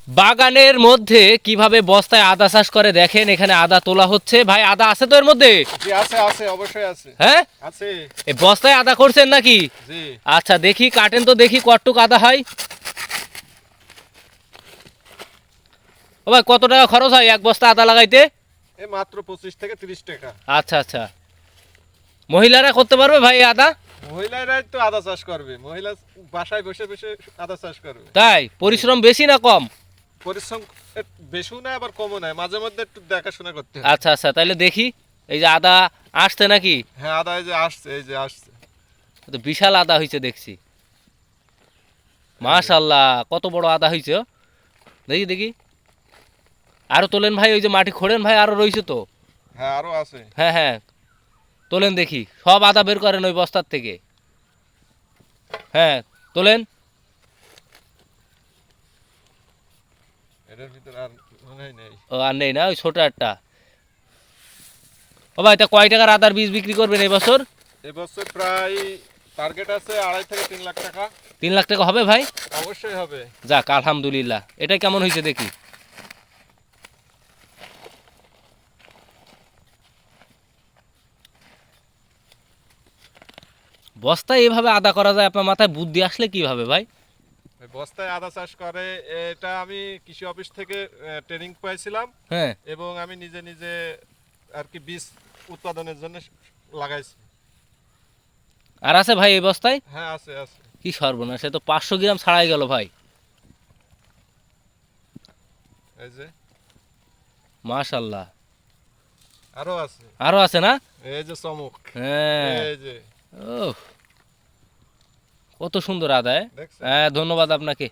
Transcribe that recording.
বাগানের মধ্যে কিভাবে বস্তায় আদা চাষ করে দেখেন। এখানে আদা তোলা হচ্ছে। ভাই আদা আছে তো এর মধ্যে? জি আছে আছে অবশ্যই আছে। হ্যাঁ, আছে। এই বস্তায় আদা করছেন নাকি? জি। আচ্ছা দেখি, কাটেন তো দেখি কতটুক আদা হয়। ও ভাই, কত টাকা খরচ হয় এক বস্তা আদা লাগাইতে? এ মাত্র 25 থেকে 30 টাকা। আচ্ছা আচ্ছা, মহিলারা করতে পারবে ভাই এই আদা? মহিলারাই তো আদা চাষ করবে, মহিলা বাসায় বসে বসে আদা চাষ করবে। তাই পরিশ্রম বেশি না কম? পরিশ্রম বেশিও না আবার কমও না, মাঝে মধ্যে একটু দেখাশোনা করতে হয়। আচ্ছা আচ্ছা, তাহলে দেখি। এই যে আদা আসছে নাকি? হ্যাঁ আদা এই যে আসছে, এই যে আসছে। তো বিশাল আদা হয়েছে দেখছি। মাশাল্লাহ, কত বড় আদা হয়েছে। দেখি দেখি, আরো তোলেন ভাই, ওই যে মাটি খোঁড়েন ভাই, আরো রয়েছে তো। হ্যাঁ আরো আছে। হ্যাঁ হ্যাঁ, তোলেন দেখি, সব আদা বের করেন ওই বস্তার থেকে। হ্যাঁ তোলেন। এটার ভিতর আর মনে হয় নেই। ও আর নেই না, ওই ছোট একটা। ও ভাই, তা কয় টাকার আদার বীজ বিক্রি করবেন এই বছর? এবছর প্রায় টার্গেট আছে 2.5 থেকে 3 লাখ টাকা। 3 লাখ টাকা হবে ভাই? অবশ্যই হবে। যাক আলহামদুলিল্লাহ। এটা কেমন হয়েছে দেখি। বস্তায় এভাবে আদা করা যায়, আপনার মাথায় বুদ্ধি আসলে কিভাবে ভাই? এই বস্তায় আদা চাষ করে, এটা আমি কৃষি অফিস থেকে ট্রেনিং পাইছিলাম হ্যাঁ, এবং আমি নিজে নিজে আর কি বীজ উৎপাদনের জন্য লাগাইছি। আর আছে ভাই এই বস্তায়? হ্যাঁ আছে আছে। কি সর্বনাশ, সে তো 500 গ্রাম ছাড়াই গেল ভাই। এই যে মাশাল্লাহ, আরো আছে। আরো আছে না? এই যে চমক। হ্যাঁ। এই যে ও, কত সুন্দর আদা। দেখছেন? হ্যাঁ, ধন্যবাদ আপনাকে।